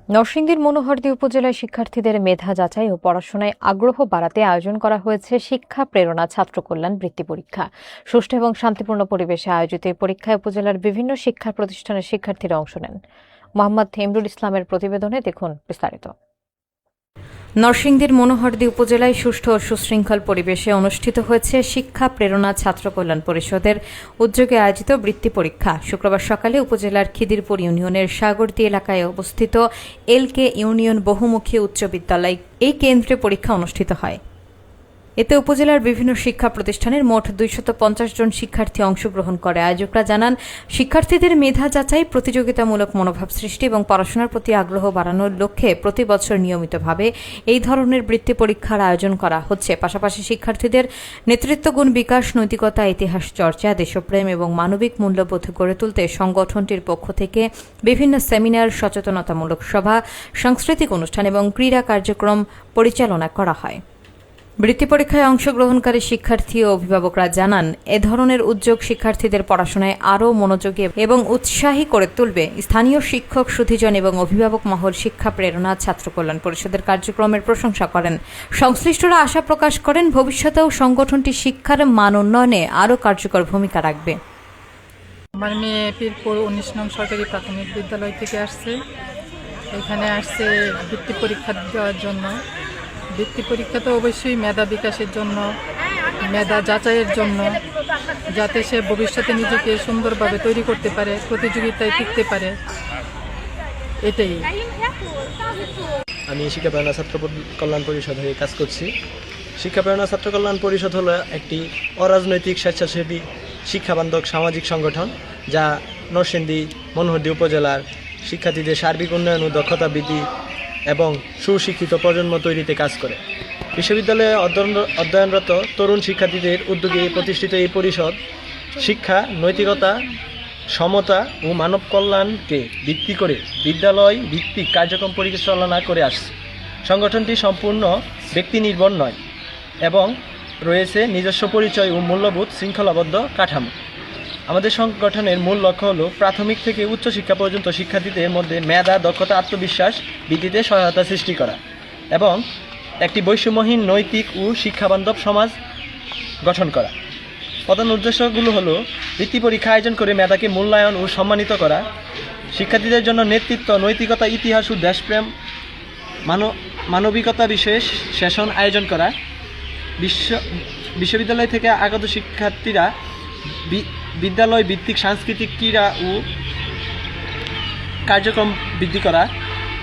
নরসিংদীর মনোহরদী উপজেলায় শিক্ষার্থীদের মেধা যাচাই ও পড়াশোনায় আগ্রহ বাড়াতে আয়োজন করা হয়েছে শিক্ষা প্রেরণা ছাত্র কল্যাণ বৃত্তি পরীক্ষা। সুষ্ঠু এবং শান্তিপূর্ণ পরিবেশে আয়োজিত এই পরীক্ষায় উপজেলার বিভিন্ন শিক্ষা প্রতিষ্ঠানের শিক্ষার্থীরা অংশ নেন। মোহাম্মদ ইমরুল ইসলামের প্রতিবেদনে দেখুন বিস্তারিত। নরসিংদীর মনোহরদী উপজেলায় সুষ্ঠু ও সুশৃঙ্খল পরিবেশে অনুষ্ঠিত হয়েছে শিক্ষা প্রেরণা ছাত্র কল্যাণ পরিষদের উদ্যোগে আয়োজিত বৃত্তি পরীক্ষা। শুক্রবার সকালে উপজেলার খিদিরপুর ইউনিয়নের সাগরদী এলাকায় অবস্থিত এলকে ইউনিয়ন বহুমুখী উচ্চ বিদ্যালয় এই কেন্দ্রে পরীক্ষা অনুষ্ঠিত হয়। এতে উপজেলার বিভিন্ন শিক্ষা প্রতিষ্ঠানের মোট 250 জন শিক্ষার্থী অংশগ্রহণ করে। আয়োজকরা জানান, শিক্ষার্থীদের মেধা যাচাই, প্রতিযোগিতামূলক মনোভাব সৃষ্টি এবং পড়াশোনার প্রতি আগ্রহ বাড়ানোর লক্ষ্যে প্রতি বছর নিয়মিতভাবে এই ধরনের বৃত্তি পরীক্ষার আয়োজন করা হচ্ছে। পাশাপাশি শিক্ষার্থীদের নেতৃত্বগুণ বিকাশ, নৈতিকতা, ইতিহাস চর্চা, দেশপ্রেম এবং মানবিক মূল্যবোধ গড়ে তুলতে সংগঠনটির পক্ষ থেকে বিভিন্ন সেমিনার, সচেতনতামূলক সভা, সাংস্কৃতিক অনুষ্ঠান এবং ক্রীড়া কার্যক্রম পরিচালনা করা হয়। বৃত্তি পরীক্ষায় অংশগ্রহণকারী শিক্ষার্থী ও অভিভাবকরা জানান, এ ধরনের উদ্যোগ শিক্ষার্থীদের পড়াশোনায় আরও মনোযোগী এবং উৎসাহী করে তুলবে। স্থানীয় শিক্ষক, সুধীজন এবং অভিভাবক মহল শিক্ষা প্রেরণা ছাত্র কল্যাণ পরিষদের কার্যক্রমের প্রশংসা করেন। সংশ্লিষ্টরা আশা প্রকাশ করেন, ভবিষ্যতেও সংগঠনটি শিক্ষার মান উন্নয়নে আরও কার্যকর ভূমিকা রাখবে। আমার মেয়ে পীরপুর 19 নং সরকারি প্রাথমিক বিদ্যালয় থেকে আসছে। এখানে আসছে বৃত্তি পরীক্ষা দেওয়ার জন্য। বৃত্তি পরীক্ষা তো অবশ্যই মেধা বিকাশের জন্য, মেধা যাচাইয়ের জন্য, যাতে সে ভবিষ্যতে নিজেকে সুন্দরভাবে তৈরি করতে পারে, প্রতিযোগিতায় টিকতে পারে, এটাই। আমি শিক্ষা প্রেরণা ছাত্র কল্যাণ পরিষদ হয়ে কাজ করছি। শিক্ষা প্রেরণা ছাত্র কল্যাণ পরিষদ হলো একটি অরাজনৈতিক স্বেচ্ছাসেবী শিক্ষাবান্ধব সামাজিক সংগঠন, যা নরসিংদী মনোহরদী উপজেলার শিক্ষার্থীদের সার্বিক উন্নয়ন ও দক্ষতা বৃদ্ধি এবং সুশিক্ষিত প্রজন্ম তৈরিতে কাজ করে। বিশ্ববিদ্যালয়ে অধ্যয়নরত তরুণ শিক্ষার্থীদের উদ্যোগে প্রতিষ্ঠিত এই পরিষদ শিক্ষা, নৈতিকতা, সমতা ও মানব কল্যাণকে ভিত্তি করে বিদ্যালয় ভিত্তিক কার্যক্রম পরিচালনা করে আসছে। সংগঠনটি সম্পূর্ণ ব্যক্তি নির্ভর নয় এবং রয়েছে নিজস্ব পরিচয় ও মূল্যবোধ শৃঙ্খলাবদ্ধ কাঠামো। আমাদের সংগঠনের মূল লক্ষ্য হল প্রাথমিক থেকে উচ্চশিক্ষা পর্যন্ত শিক্ষার্থীদের মধ্যে মেধা, দক্ষতা, আত্মবিশ্বাস বৃদ্ধিতে সহায়তা সৃষ্টি করা এবং একটি বৈষম্যহীন, নৈতিক ও শিক্ষাবান্ধব সমাজ গঠন করা। প্রধান উদ্দেশ্যগুলো হলো বৃত্তি পরীক্ষা আয়োজন করে মেধাকে মূল্যায়ন ও সম্মানিত করা, শিক্ষার্থীদের জন্য নেতৃত্ব, নৈতিকতা, ইতিহাস ও দেশপ্রেম, মানবিকতা বিষয়ে সেশন আয়োজন করা, বিশ্ববিদ্যালয় থেকে আগত শিক্ষার্থীরা বিদ্যালয় ভিত্তিক সাংস্কৃতিক, ক্রীড়া ও কার্যক্রম বৃদ্ধি করা,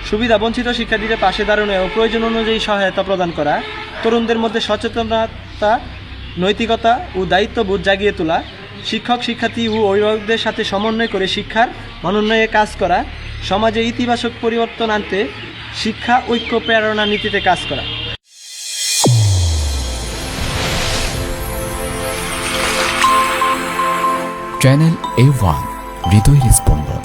সুবিধা বঞ্চিত শিক্ষার্থীদের পাশে দাঁড়ানো ও প্রয়োজন অনুযায়ী সহায়তা প্রদান করা, তরুণদের মধ্যে সচেতনতা, নৈতিকতা ও দায়িত্ববোধ জাগিয়ে তোলা, শিক্ষক, শিক্ষার্থী ও অভিভাবকদের সাথে সমন্বয় করে শিক্ষার মানোন্নয়নে কাজ করা, সমাজে ইতিবাচক পরিবর্তন আনতে শিক্ষা ঐক্য প্রেরণা নীতিতে কাজ করা। চ্যানেল A1 হৃদয়ের স্পন্দন।